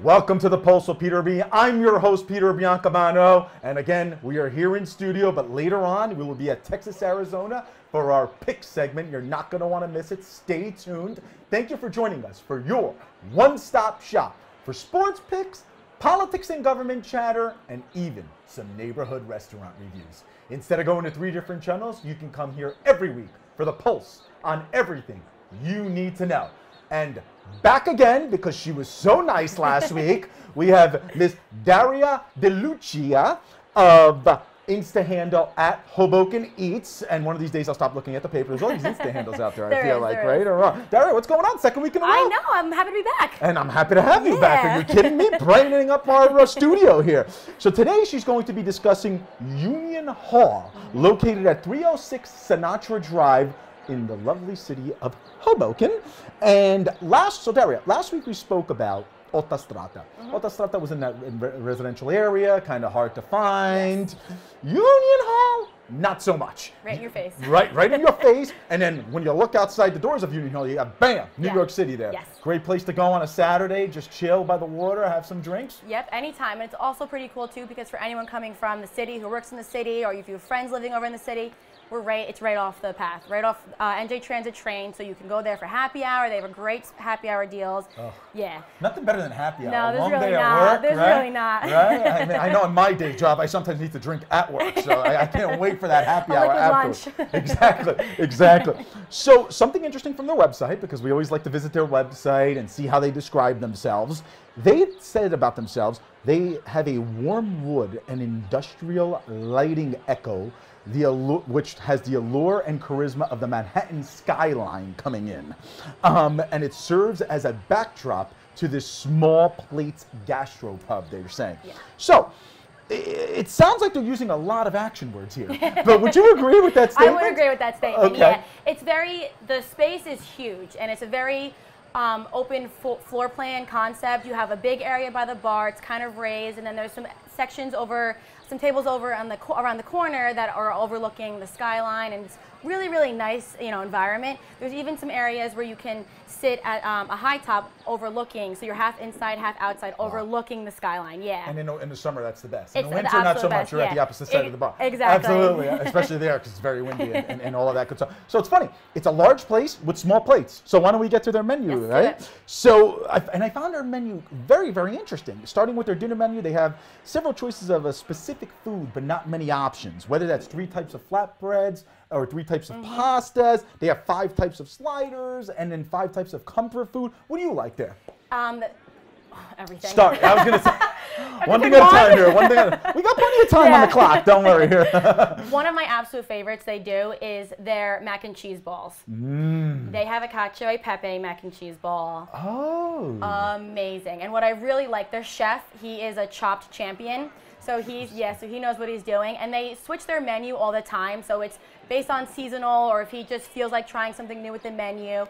Welcome to the Pulse with Peter B. I'm your host, Peter Biancamano. And again, we are here in studio, but later on, we will be at Texas, Arizona for our pick segment. You're not going to want to miss it. Stay tuned. Thank you for joining us for your one-stop shop for sports picks, politics and government chatter, and even some neighborhood restaurant reviews. Instead of going to 3 different channels, you can come here every week for the Pulse on everything you need to know. And back again, because she was so nice last week, we have Miss Daria DeLucia of Insta handle at Hoboken Eats. And one of these days I'll stop looking at the paper. There's all these Insta handles out there, I feel like, right? Or wrong. Daria, what's going on? Second week in a row. I know. I'm happy to be back. And I'm happy to have you back. Are you kidding me? Brightening up our studio here. So today she's going to be discussing Union Hall, located at 306 Sinatra Drive in the lovely city of Hoboken. And Daria, last week we spoke about Autostrada. Autostrada was in that residential area, kind of hard to find. Yes. Union Hall, not so much. Right in your face. Right in your face. And then when you look outside the doors of Union Hall, you got, bam, New York City there. Yes. Great place to go on a Saturday, just chill by the water, have some drinks. Yep, anytime. And it's also pretty cool, too, because for anyone coming from the city who works in the city, or if you have friends living over in the city, it's right off the path, right off NJ Transit train, so you can go there for happy hour. They have a great happy hour deals. Oh, yeah. Nothing better than happy hour. No, there's Long really day not. at work, There's right? really not. Right? I mean, I know in my day job, I sometimes need to drink at work, so I can't wait for that happy hour afterwards. Lunch. Exactly. So something interesting from their website, because we always like to visit their website and see how they describe themselves. They said about themselves, they have a warm wood and industrial lighting echo, which has the allure and charisma of the Manhattan skyline coming in. And it serves as a backdrop to this small plates gastropub, they're saying. Yeah. So, it sounds like they're using a lot of action words here. But would you agree with that statement? I would agree with that statement, okay. Yeah. It's the space is huge, and it's a very open floor plan concept. You have a big area by the bar, it's kind of raised, and then there's some sections some tables over on around the corner that are overlooking the skyline, and it's really, really nice, environment. There's even some areas where you can sit at a high top overlooking, so you're half inside, half outside, overlooking the skyline. Yeah. And in the summer, that's the best. It's In the winter, not so much. You're at the opposite side of the bar. Exactly. Absolutely, especially there because it's very windy and all of that good stuff. So it's funny. It's a large place with small plates. So why don't we get to their menu, right? So, I found their menu very, very interesting. Starting with their dinner menu, they have several choices of a specific food, but not many options. Whether that's 3 types of flatbreads or 3 types of pastas. They have 5 types of sliders and then 5 types of comfort food. What do you like there? Everything. Start. I was going to say, one thing at a time here. We got plenty of time on the clock. Don't worry here. One of my absolute favorites they do is their mac and cheese balls. They have a cacio e pepe mac and cheese ball. Oh. Amazing. And what I really like, their chef, he is a Chopped champion. So so he knows what he's doing. And they switch their menu all the time. So it's based on seasonal, or if he just feels like trying something new with the menu.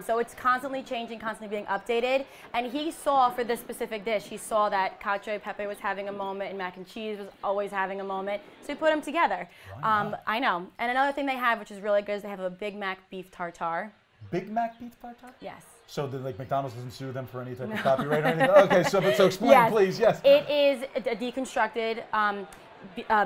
So it's constantly changing, constantly being updated. And he saw, for this specific dish, he saw that cacio e pepe was having a moment and mac and cheese was always having a moment. So he put them together. I know. And another thing they have, which is really good, is they have a Big Mac beef tartare. Big Mac beef tartare? Yes. So McDonald's doesn't sue them for any type of copyright or anything? Okay, so explain, please, yes. It is a deconstructed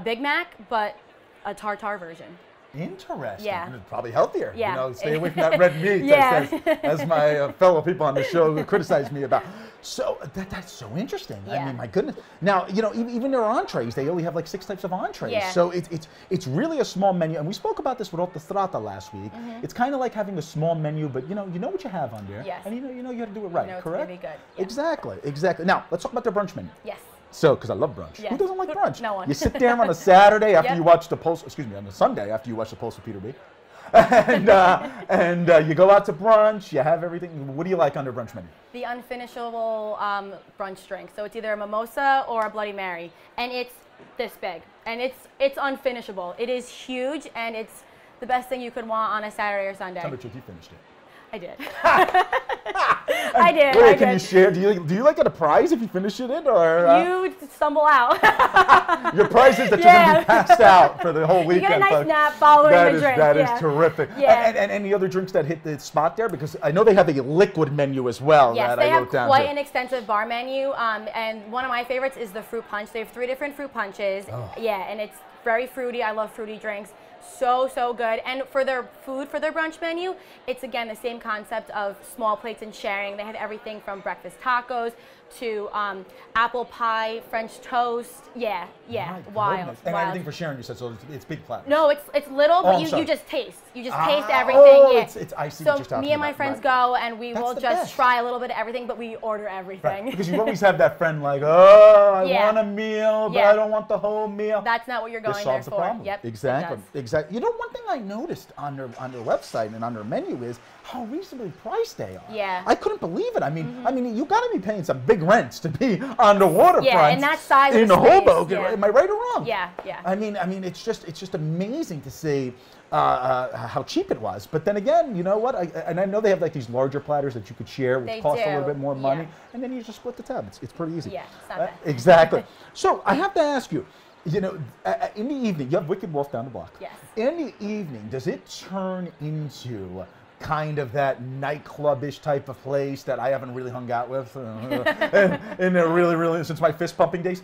Big Mac, but a tartare version. Interesting. Yeah. And it's probably healthier. Yeah. Stay away from that red meat, as my fellow people on the show criticize me about. So that's so interesting. Yeah. I mean, my goodness. Now, even their entrees, they only have like 6 types of entrees. Yeah. So it's really a small menu. And we spoke about this with Autostrada last week. It's kind of like having a small menu, but you know what you have on there. Yes. And you have to do it right, it's correct? gonna be good. Yeah. Exactly. Now, let's talk about their brunch menu. Yes. So, because I love brunch. Yes. Who doesn't like brunch? No one. You sit there on a Saturday after you watch the Pulse, on a Sunday after you watch the Pulse with Peter B. and you go out to brunch, you have everything. What do you like on their brunch menu? The unfinishable brunch drink. So it's either a mimosa or a Bloody Mary. And it's this big. And it's unfinishable. It is huge, and it's the best thing you could want on a Saturday or Sunday. Tell me the truth, you finished it. I did. I did. Wait, I can did. you share? Do you like get a prize if you finish it, or You stumble out. your prize is that you're going to be passed out for the whole You weekend? get a nice folks. nap following the drink. That is yeah. terrific. Yeah. And any other drinks that hit the spot there? Because I know they have a liquid menu as well. Yes, that they I have wrote down quite here. an extensive bar menu, and one of my favorites is the fruit punch. They have 3 different fruit punches. Oh. Yeah, and it's very fruity. I love fruity drinks. So good. And for their food, for their brunch menu, it's again the same concept of small plates and sharing. They have everything from breakfast tacos to apple pie, French toast. Yeah, My wild. goodness. And everything for sharing, you said, so it's big platters. No, it's little, but I'm sorry. you just taste. You just taste everything. Oh, yeah. it's I see So what you're talking me and my about. friends Right. go, and we That's will the just best. try a little bit of everything, but we order everything. Right. Because you always have that friend like, oh, I Yeah. want a meal, but Yeah. I don't want the whole meal. That's not what you're going This there solves for. the problem. Yep. it Exactly. does. Exactly. You know, one thing I noticed on their website and on their menu is how reasonably priced they are. Yeah. I couldn't believe it. I mean, you got to be paying some big rents to be on the waterfront. Yeah, and that size of in the space, Hoboken. yeah. Am I right or wrong? Yeah. I mean, it's just amazing to see how cheap it was. But then again, you know what? I know they have like these larger platters that you could share, which They cost a do, little bit more money, yeah. and then you just split the tab. It's pretty easy. Yeah, it's not bad. Exactly. So I have to ask you. You know, in the evening, you have Wicked Wolf down the block. Yes. In the evening, does it turn into kind of that nightclub-ish type of place that I haven't really hung out with in a really since my fist pumping days?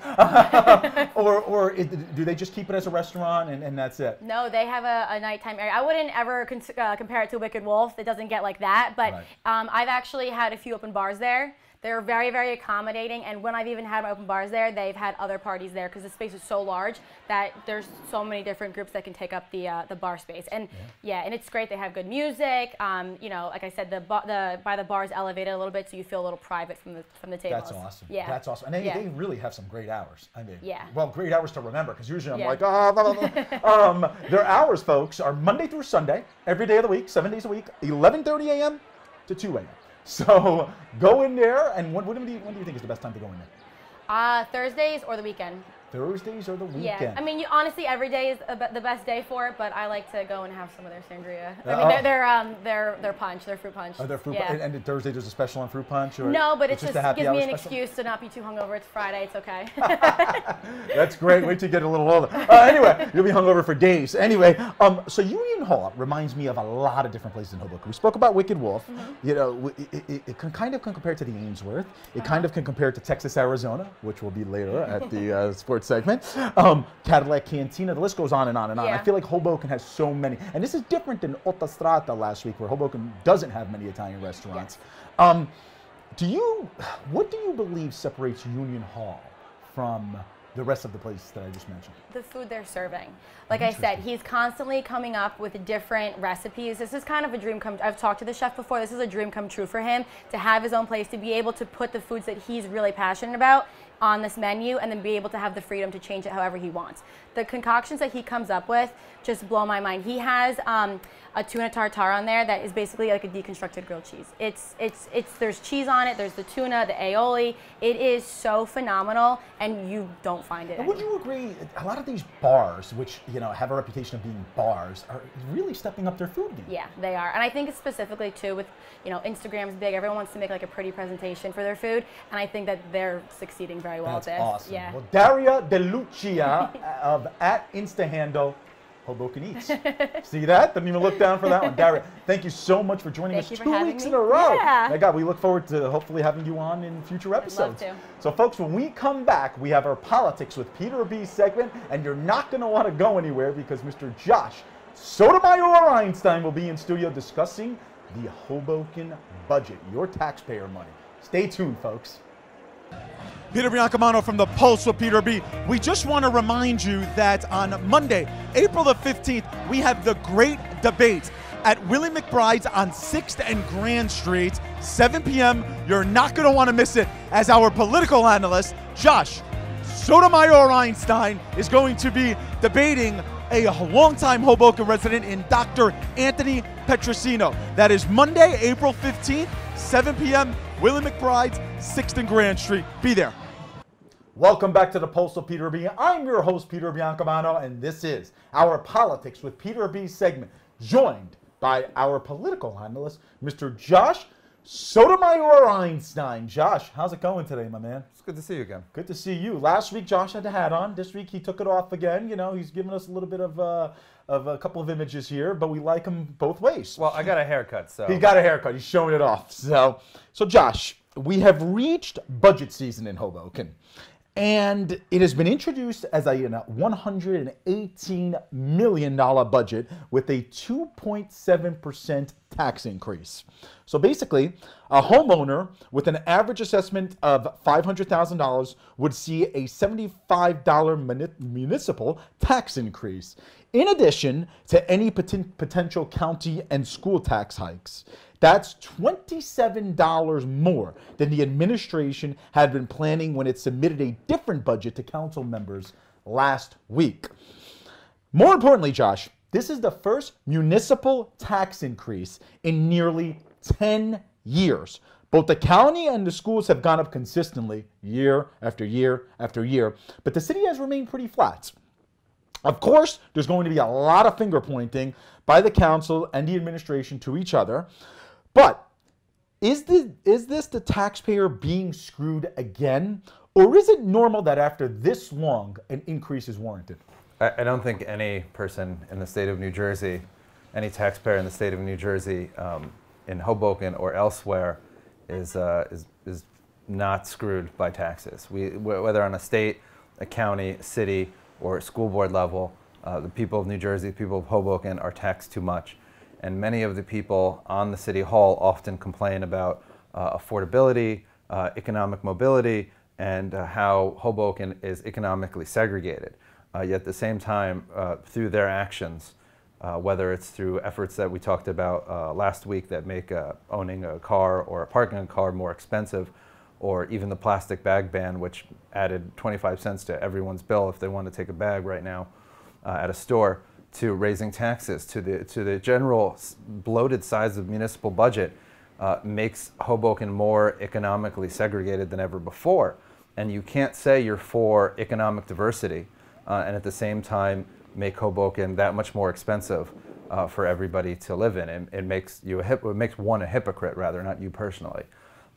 or do they just keep it as a restaurant and that's it? No, they have a nighttime area. I wouldn't ever compare it to Wicked Wolf. It doesn't get like that. But Right. I've actually had a few open bars there. They're very, very accommodating. And when I've even had my open bars there, they've had other parties there because the space is so large that there's so many different groups that can take up the bar space. And and it's great. They have good music. You know, like I said, the by the bar is elevated a little bit, so you feel a little private from the tables. That's awesome. Yeah. That's awesome. And they really have some great hours. I mean, Yeah. well, great hours to remember because usually I'm Yeah. like, blah, blah, blah. Their hours, folks, are Monday through Sunday, every day of the week, 7 days a week, 11:30 a.m. to 2 a.m. So go in there, and when do you think is the best time to go in there? Thursdays or the weekend. Thursdays or the weekend? Yeah, I mean, honestly, every day is the best day for it, but I like to go and have some of their sangria. I mean, their punch, their fruit punch. Are there fruit yeah. and Thursday there's a special on fruit punch? Or No, but it a just happy gives hour me an special? excuse to not be too hungover. It's Friday, it's okay. That's great. Wait till you get a little older. Anyway, you'll be hungover for days. Anyway, so Union Hall reminds me of a lot of different places in Hoboken. We spoke about Wicked Wolf. You know, it can kind of compare to the Ainsworth. It kind of can compare to Texas, Arizona, which will be later at the sports segment. Cadillac Cantina. The list goes on and on and on. Yeah. I feel like Hoboken has so many, and this is different than Autostrada last week, where Hoboken doesn't have many Italian restaurants. What do you believe separates Union Hall from the rest of the places that I just mentioned? The food they're serving. Like I said, he's constantly coming up with different recipes. This is kind of a dream come. I've talked to the chef before. This is a dream come true for him to have his own place, to be able to put the foods that he's really passionate about on this menu, and then be able to have the freedom to change it however he wants. The concoctions that he comes up with just blow my mind. He has a tuna tartare on there that is basically like a deconstructed grilled cheese. There's cheese on it, there's the tuna, the aioli. It is so phenomenal, and you don't find it And would anywhere. you agree, a lot of these bars, which have a reputation of being bars, are really stepping up their food game? Yeah, they are. And I think it's specifically too with, Instagram's big. Everyone wants to make like a pretty presentation for their food, and I think that they're succeeding very well That's at this. awesome. Yeah. Well, Daria DeLucia of @InstaHandle Hoboken Eats. See that? Didn't even look down for that one. Daria, thank you so much for joining Thank us you for 2 having weeks me. in a row. Yeah. My God, we look forward to hopefully having you on in future episodes. to. So folks, when we come back, we have our Politics with Peter B segment, and you're not going to want to go anywhere because Mr. Josh Sotomayor Einstein will be in studio discussing the Hoboken budget, your taxpayer money. Stay tuned, folks. Peter Biancamano from the Pulse with Peter B. We just want to remind you that on Monday, April the 15th, we have the great debate at Willie McBride's on 6th and Grand Street, 7 p.m. You're not going to want to miss it, as our political analyst, Josh Sotomayor Einstein, is going to be debating a longtime Hoboken resident in Dr. Anthony Petrosino. That is Monday, April 15th, 7 p.m., Willie McBride's, 6th and Grand Street. Be there. Welcome back to the Pulse of Peter B. I'm your host, Peter Biancamano, and this is our Politics with Peter B segment, joined by our political analyst, Mr. Josh Sotomayor Einstein. Josh, how's it going today, my man? It's good to see you again. Good to see you. Last week, Josh had the hat on. This week, he took it off again. You know, he's giving us a little bit of a couple of images here, but we like him both ways. Well, I got a haircut, so. He got a haircut. He's showing it off. So Josh, we have reached budget season in Hoboken. And it has been introduced as a $118 million budget with a 2.7% tax increase. So basically, a homeowner with an average assessment of $500,000 would see a $75 municipal tax increase, in addition to any potential county and school tax hikes. That's $27 more than the administration had been planning when it submitted a different budget to council members last week. More importantly, Josh, this is the first municipal tax increase in nearly 10 years. Both the county and the schools have gone up consistently year after year after year, but the city has remained pretty flat. Of course, there's going to be a lot of finger pointing by the council and the administration to each other. But is this the taxpayer being screwed again? Or is it normal that after this long, an increase is warranted? I don't think any person in the state of New Jersey, any taxpayer in the state of New Jersey, in Hoboken or elsewhere, is not screwed by taxes. Whether on a state, a county, city, or school board level, the people of New Jersey, the people of Hoboken are taxed too much. And many of the people on the City Hall often complain about affordability, economic mobility, and how Hoboken is economically segregated. Yet at the same time, through their actions, whether it's through efforts that we talked about last week that make owning a car or parking a car more expensive, or even the plastic bag ban, which added 25 cents to everyone's bill if they want to take a bag right now at a store, to raising taxes, to the general bloated size of the municipal budget, makes Hoboken more economically segregated than ever before. And you can't say you're for economic diversity and at the same time make Hoboken that much more expensive for everybody to live in. It makes one a hypocrite, rather, not you personally.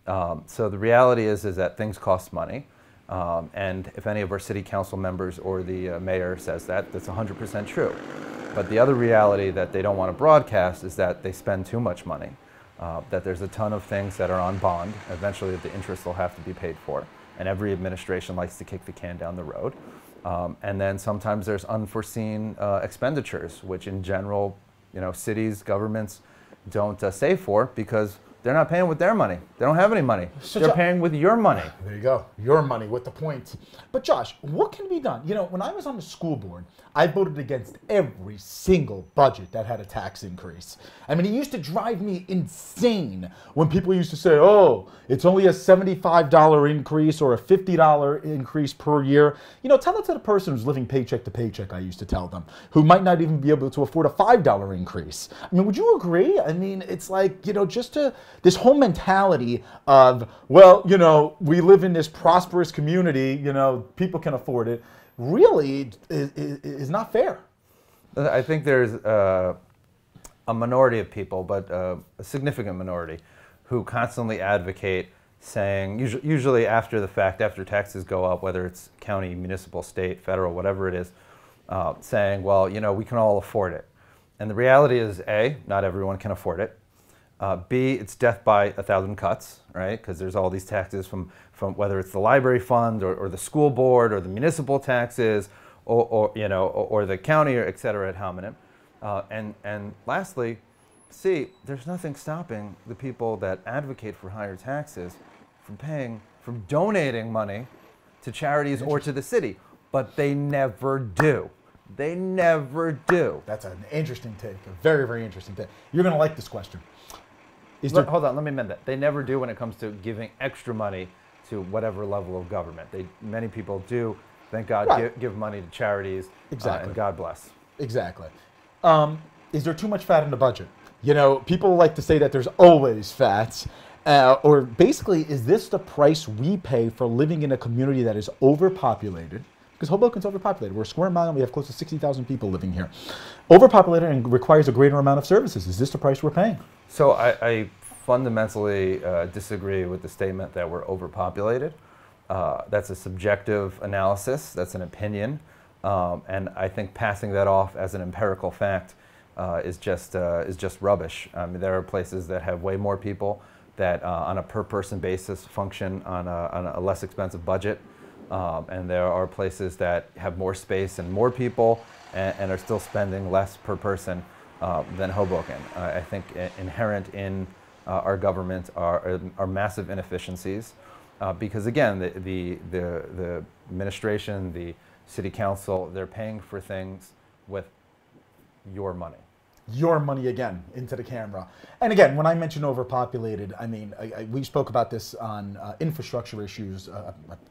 So the reality is that things cost money. And if any of our city council members or the mayor says that, that's 100% true. But the other reality that they don't want to broadcast is that they spend too much money, that there's a ton of things that are on bond. Eventually the interest will have to be paid for. And every administration likes to kick the can down the road. And then sometimes there's unforeseen expenditures, which in general, cities, governments don't save for because they're not paying with their money. They don't have any money. They're paying with your money. There you go. Your money with the point. But Josh, what can be done? When I was on the school board, I voted against every single budget that had a tax increase. I mean, it used to drive me insane when people used to say, oh, it's only a $75 increase or a $50 increase per year. Tell that to the person who's living paycheck to paycheck, I used to tell them, who might not even be able to afford a $5 increase. I mean, would you agree? I mean, it's like, this whole mentality of, well, we live in this prosperous community, people can afford it, really is not fair. I think there's a minority of people, but a significant minority, who constantly advocate saying, usually after the fact, after taxes go up, whether it's county, municipal, state, federal, whatever it is, saying, well, we can all afford it. And the reality is, A, not everyone can afford it. B, it's death by 1,000 cuts, right? Because there's all these taxes from whether it's the library fund or the school board or the municipal taxes or the county, or et cetera, ad hominem. And lastly, C, there's nothing stopping the people that advocate for higher taxes from donating money to charities or to the city, but they never do. They never do. That's an interesting take, a very, very interesting take. You're going to like this question. Hold on, let me amend that. They never do when it comes to giving extra money to whatever level of government. Many people do, thank God, right, give money to charities. Exactly. And God bless. Exactly. Is there too much fat in the budget? People like to say that there's always fat. Or basically, is this the price we pay for living in a community that is overpopulated, Because Hoboken's overpopulated. We're a square mile and we have close to 60,000 people living here. Overpopulated and requires a greater amount of services. Is this the price we're paying? So I fundamentally disagree with the statement that we're overpopulated. That's a subjective analysis. That's an opinion. And I think passing that off as an empirical fact is just rubbish. I mean, there are places that have way more people that on a per person basis function on a less expensive budget. And there are places that have more space and more people and are still spending less per person than Hoboken. I think inherent in our government are massive inefficiencies because again, the administration, the city council, they're paying for things with your money. Your money again into the camera. And again, when I mention overpopulated, I mean, we spoke about this on infrastructure issues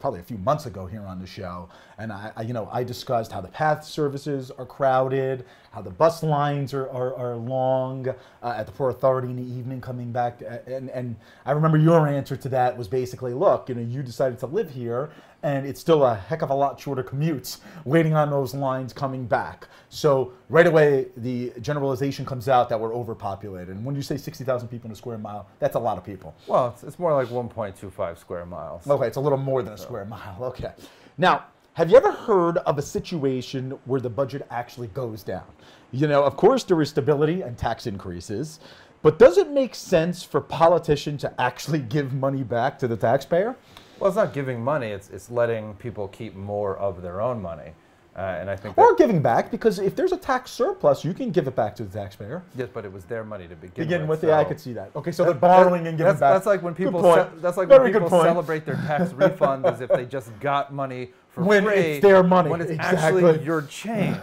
probably a few months ago here on the show. And I discussed how the path services are crowded, how the bus lines are long at the Port Authority in the evening coming back. And I remember your answer to that was basically, look, you decided to live here and it's still a heck of a lot shorter commutes waiting on those lines coming back. So right away, the generalization comes out that we're overpopulated. And when you say 60,000 people in a square mile, that's a lot of people. Well, it's more like 1.25 square miles. Okay, it's a little more than a square mile. Okay. Now, have you ever heard of a situation where the budget actually goes down? Of course, there is stability and tax increases, but does it make sense for politicians to actually give money back to the taxpayer? Well, it's not giving money, it's letting people keep more of their own money. And I think or giving back, because if there's a tax surplus, you can give it back to the taxpayer. Yes, but it was their money to begin with. Yeah, I could see that. Okay, so they're borrowing and giving back. That's like when people celebrate their tax refund as if they just got money for free. When it's their money. When it's actually your change.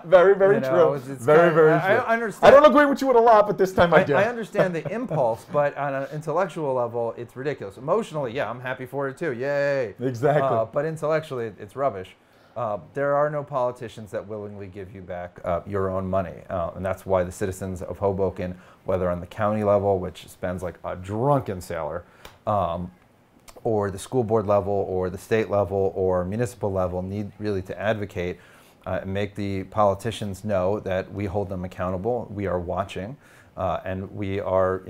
Very, very true. It's very, very true. I understand. I don't agree with you with a lot, but this time I do. I understand the impulse, but on an intellectual level, it's ridiculous. Emotionally, yeah, I'm happy for it too. Yay. Exactly. But intellectually, it's rubbish. There are no politicians that willingly give you back your own money. And that's why the citizens of Hoboken, whether on the county level, which spends like a drunken sailor, or the school board level, or the state level, or municipal level, need really to advocate and make the politicians know that we hold them accountable, we are watching, and we are,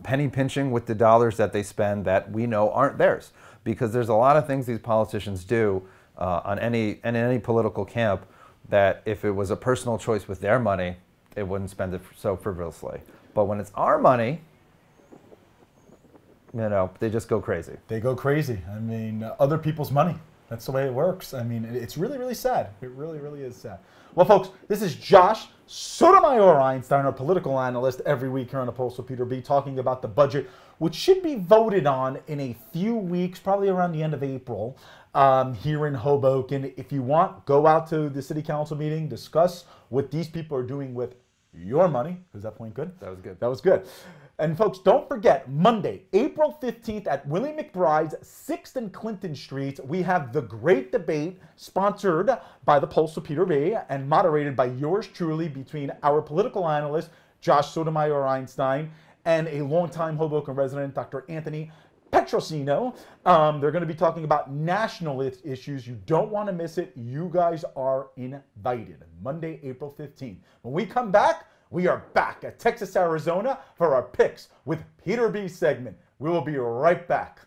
penny pinching with the dollars that they spend that we know aren't theirs. Because there's a lot of things these politicians do in any political camp that if it was a personal choice with their money, it wouldn't spend it so frivolously. But when it's our money, they just go crazy. They go crazy. I mean, other people's money. That's the way it works. I mean, it's really, really sad. It really, really is sad. Well, folks, this is Josh Sotomayor Einstein, our political analyst, every week here on the Pulse with Peter B, talking about the budget, which should be voted on in a few weeks, probably around the end of April, here in Hoboken. If you want, go out to the city council meeting, discuss what these people are doing with your money. Was that point good? That was good. That was good. And folks, don't forget, Monday, April 15th at Willie McBride's 6th and Clinton Street, we have The Great Debate, sponsored by the Pulse of Peter B and moderated by yours truly, between our political analyst, Josh Sotomayor Einstein, and a longtime Hoboken resident, Dr. Anthony Petrosino. They're going to be talking about national issues. You don't want to miss it. You guys are invited. Monday, April 15th. When we come back, we are back at Texas, Arizona for our Picks with Peter B segment. We will be right back.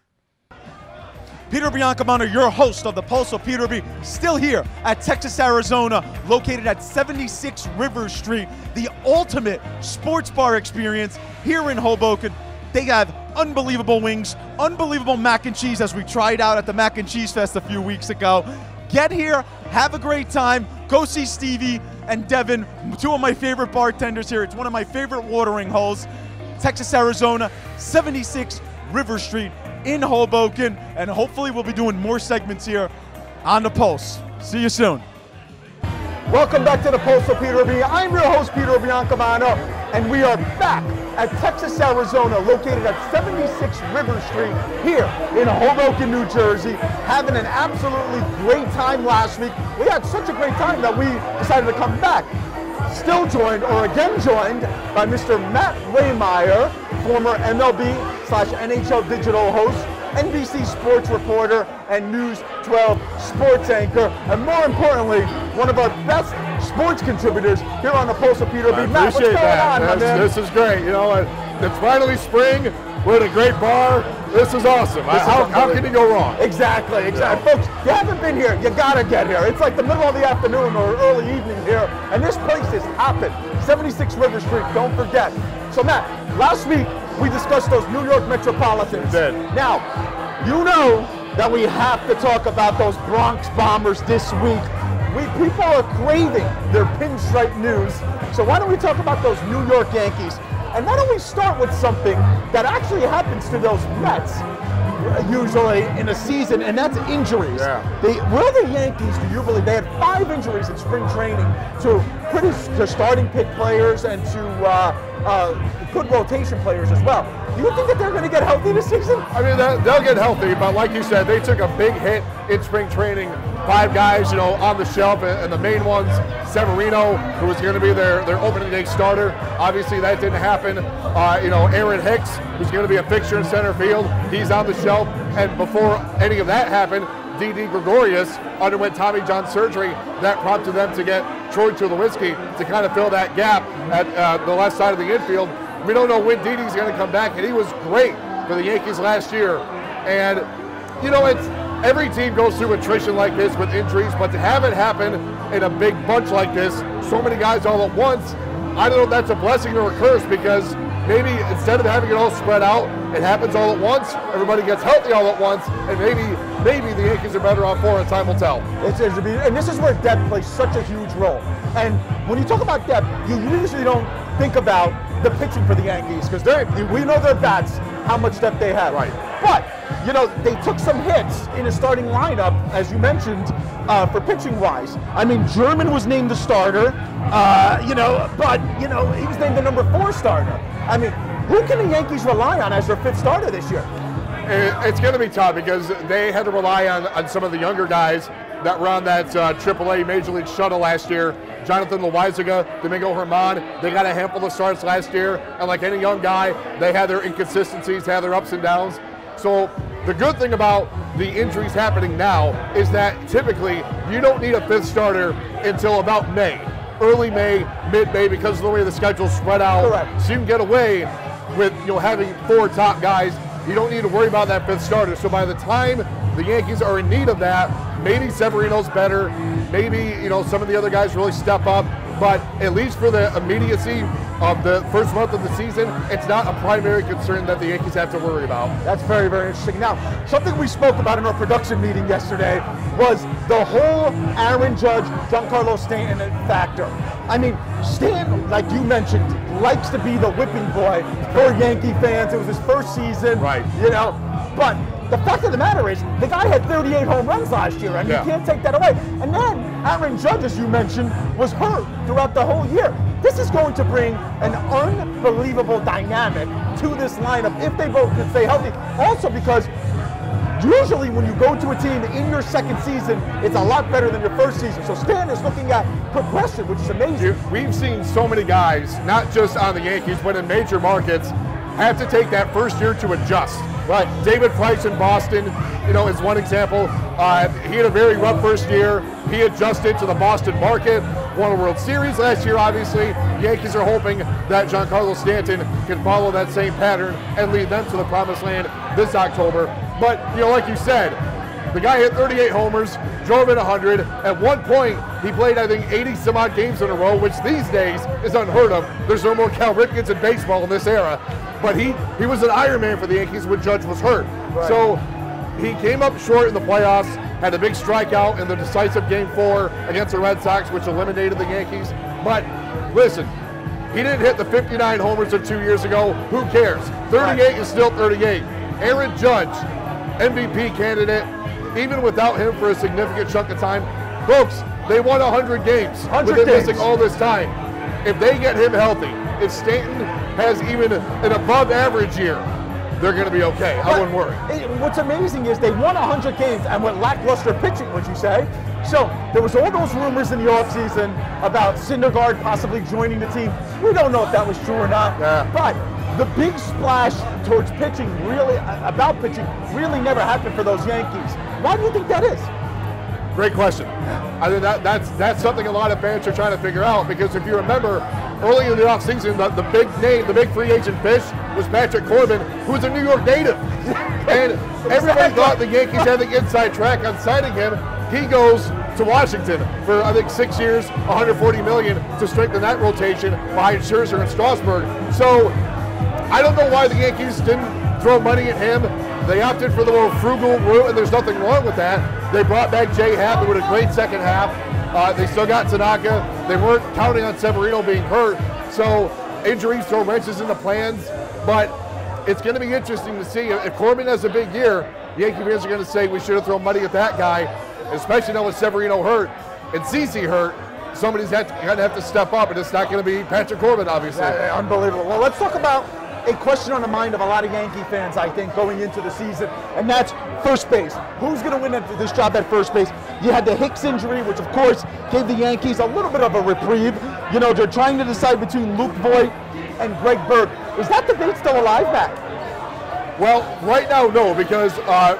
Peter Biancamano, your host of the Pulse of Peter B, still here at Texas, Arizona, located at 76 River Street, the ultimate sports bar experience here in Hoboken. They have unbelievable wings, unbelievable mac and cheese, as we tried out at the Mac and Cheese Fest a few weeks ago. Get here, have a great time, go see Stevie and Devin, two of my favorite bartenders here. It's one of my favorite watering holes. Texas, Arizona, 76 River Street in Hoboken, and hopefully we'll be doing more segments here on the Pulse. See you soon. Welcome back to the Pulse of Peter B. I'm your host, Peter Biancamano, and we are back at Texas, Arizona, located at 76 River Street here in Hoboken, New Jersey, having an absolutely great time last week. We had such a great time that we decided to come back. Still joined, or again joined, by Mr. Matt Raymeyer, former MLB/NHL digital host, NBC sports reporter and News 12 sports anchor, and more importantly, one of our best sports contributors here on the Pulse of Peter B. Matt, what's going on, my man? This is great. You know, it's finally spring. We're at a great bar. This is awesome. How can you go wrong? Exactly. Folks, you haven't been here, you gotta get here. It's like the middle of the afternoon or early evening here, and this place is hopping. 76 River Street, don't forget. So Matt, last week we discussed those New York Metropolitans. We did. Now, you know that we have to talk about those Bronx Bombers this week. People are craving their pinstripe news. So why don't we talk about those New York Yankees? And why don't we start with something that actually happens to those Mets usually in a season, and that's injuries. Yeah. Where the Yankees, do you believe, they had 5 injuries in spring training to starting pick players and to good rotation players as well. Do you think that they're going to get healthy this season? I mean, they'll get healthy, but like you said, they took a big hit in spring training. 5 guys, you know, on the shelf, and the main ones, Severino, who was going to be their opening day starter. Obviously, that didn't happen. You know, Aaron Hicks, who's going to be a fixture in center field, he's on the shelf. And before any of that happened, Didi Gregorius underwent Tommy John surgery. That prompted them to get Troy Tulowitzki to kind of fill that gap at the left side of the infield. We don't know when Didi's going to come back, and he was great for the Yankees last year. And, you know, every team goes through attrition like this with injuries, but to have it happen in a big bunch like this, so many guys all at once, I don't know if that's a blessing or a curse, because maybe instead of having it all spread out, it happens all at once, everybody gets healthy all at once, and maybe the Yankees are better off for it, time will tell. And this is where depth plays such a huge role. And when you talk about depth, you usually don't think about the pitching for the Yankees, because we know their bats, how much depth they have. Right. But, you know, they took some hits in a starting lineup, as you mentioned, for pitching-wise. I mean, German was named the starter, you know, but, you know, he was named the number 4 starter. I mean, who can the Yankees rely on as their 5th starter this year? It's going to be tough, because they had to rely on some of the younger guys that were on that AAA Major League shuttle last year. Jonathan Loaizaga, Domingo Germán, they got a handful of starts last year, and like any young guy, they had their inconsistencies, had their ups and downs. So the good thing about the injuries happening now is that typically you don't need a 5th starter until about May, early May, mid-May, because of the way the schedule's spread out. Correct. So you can get away with, you know, having 4 top guys. You don't need to worry about that 5th starter. So by the time the Yankees are in need of that, maybe Severino's better, maybe, you know, some of the other guys really step up, but at least for the immediacy of the first month of the season, it's not a primary concern that the Yankees have to worry about. That's very, very interesting. Now, something we spoke about in our production meeting yesterday was the whole Aaron Judge, Giancarlo Stanton factor. I mean, Stanton, like you mentioned, likes to be the whipping boy for Yankee fans. It was his first season, right? You know, but the fact of the matter is, the guy had 38 home runs last year, and you can't take that away. And then Aaron Judge, as you mentioned, was hurt throughout the whole year. This is going to bring an unbelievable dynamic to this lineup if they both can stay healthy. Also because usually when you go to a team in your 2nd season, it's a lot better than your 1st season. So Stan is looking at progression, which is amazing. Dude, we've seen so many guys, not just on the Yankees, but in major markets, have to take that first year to adjust. Right. David Price in Boston, you know, is one example. He had a very rough first year. He adjusted to the Boston market, won a World Series last year, obviously. Yankees are hoping that Giancarlo Stanton can follow that same pattern and lead them to the promised land this October. But, you know, like you said, the guy hit 38 homers, drove in 100. At one point, he played, I think, 80-some-odd games in a row, which these days is unheard of. There's no more Cal Ripkens in baseball in this era. But he was an Iron Man for the Yankees when Judge was hurt. Right. So he came up short in the playoffs, had a big strikeout in the decisive Game 4 against the Red Sox, which eliminated the Yankees. But listen, he didn't hit the 59 homers of 2 years ago. Who cares? 38 is still 38. Aaron Judge, MVP candidate, even without him for a significant chunk of time. Folks, they won 100 games with him missing all this time. If they get him healthy, if Stanton has even an above average year, they're going to be okay. I wouldn't worry. What's amazing is they won 100 games and with lackluster pitching, would you say? So there was all those rumors in the offseason about Syndergaard possibly joining the team. We don't know if that was true or not. Yeah. But the big splash towards pitching, about pitching, really never happened for those Yankees. Why do you think that is? Great question. I think that's something a lot of fans are trying to figure out, because if you remember, early in the offseason, the big name, the big free agent fish was Patrick Corbin, who was a New York native. And everybody thought the Yankees had the inside track on signing him. He goes to Washington for, I think, 6 years, $140 million to strengthen that rotation behind Scherzer and Strasburg. So I don't know why the Yankees didn't throw money at him. They opted for the more frugal route, and there's nothing wrong with that. They brought back Jay Happ, who had a great second half. They still got Tanaka. They weren't counting on Severino being hurt. So injuries throw wrenches in the plans, but it's going to be interesting to see. If Corbin has a big year, Yankee fans are going to say we should have thrown money at that guy, especially now with Severino hurt and CeCe hurt. Somebody's going to have to step up, and it's not going to be Patrick Corbin, obviously. Yeah, unbelievable. Well, let's talk about a question on the mind of a lot of Yankee fans, I think, going into the season, and that's first base. Who's going to win this job at first base? You had the Hicks injury, which of course gave the Yankees a little bit of a reprieve. You know, they're trying to decide between Luke Voit and Greg Bird. Is that debate still alive, Matt? Well, right now, no, because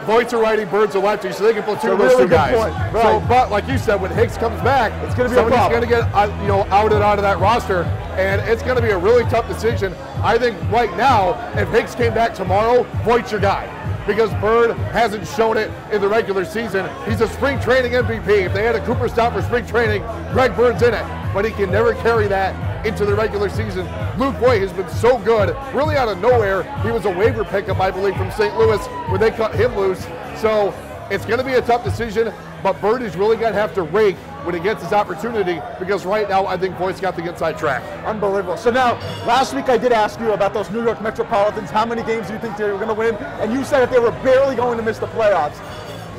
Voigt's a righty, Bird's a lefty, so they can platoon those two guys. Point. Right. So, but like you said, when Hicks comes back, it's going to be a problem. Somebody's going to get outed out of that roster, and it's going to be a really tough decision. I think right now, if Hicks came back tomorrow, Voigt's your guy, because Bird hasn't shown it in the regular season. He's a spring training MVP. If they had a Cooperstown for spring training, Greg Bird's in it, but he can never carry that into the regular season. Luke Voit has been so good, really out of nowhere. He was a waiver pickup, I believe, from St. Louis when they cut him loose. So it's going to be a tough decision, but Bird is really going to have to rake when he gets his opportunity, because right now I think Voigt's got the inside track. Unbelievable. So now, last week I did ask you about those New York Metropolitans. How many games do you think they were going to win? And you said that they were barely going to miss the playoffs.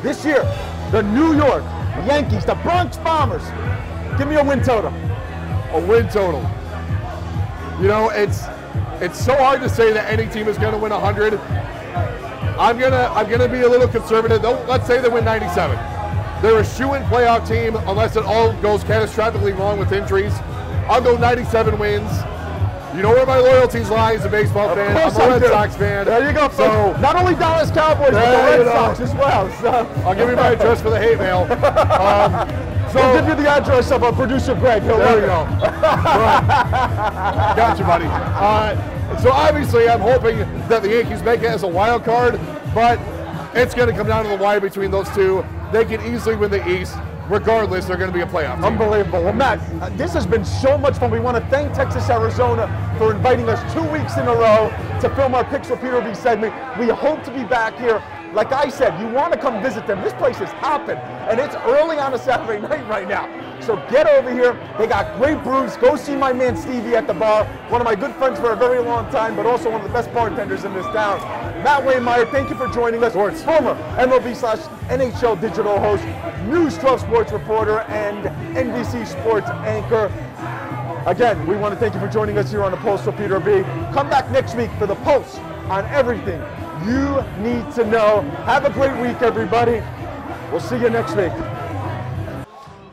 This year, the New York Yankees, the Bronx Bombers, give me a win total. A win total. You know, it's so hard to say that any team is going to win 100. I'm gonna be a little conservative. Let's say they win 97. They're a shoe-in playoff team unless it all goes catastrophically wrong with injuries. I'll go 97 wins. You know where my loyalties lie as a baseball fan. I'm a Red Sox fan. There you go. So not only Dallas Cowboys, but the Red Sox as well. So I'll give you my address for the hate mail. So we'll give you the address of our producer Greg. There we go. Got you, buddy. So obviously, I'm hoping that the Yankees make it as a wild card, but it's going to come down to the wire between those two. They can easily win the East. Regardless, they're going to be a playoff team. Unbelievable. Well, Matt, this has been so much fun. We want to thank Texas Arizona for inviting us 2 weeks in a row to film our Picks with Peter B segment. We hope to be back here. Like I said, you want to come visit them. This place is hopping, and it's early on a Saturday night right now. So get over here. They got great brews. Go see my man Stevie at the bar. One of my good friends for a very long time, but also one of the best bartenders in this town. Matt Waymire, thank you for joining us. Former MLB/NHL digital host, News 12 sports reporter, and NBC sports anchor. Again, we want to thank you for joining us here on the Pulse with Peter B. Come back next week for the Pulse on everything you need to know. Have a great week, everybody. We'll see you next week.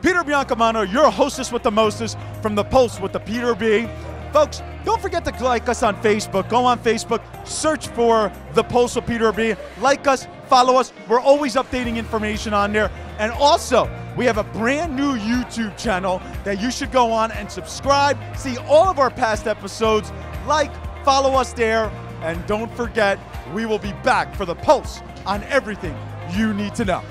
Peter Biancamano, your hostess with the mostest from the Pulse with the Peter B. Folks, don't forget to like us on Facebook. Go on Facebook, search for the Pulse with Peter B. Like us, follow us. We're always updating information on there. And also, we have a brand new YouTube channel that you should go on and subscribe. See all of our past episodes. Like, follow us there. And don't forget, we will be back for the Pulse on everything you need to know.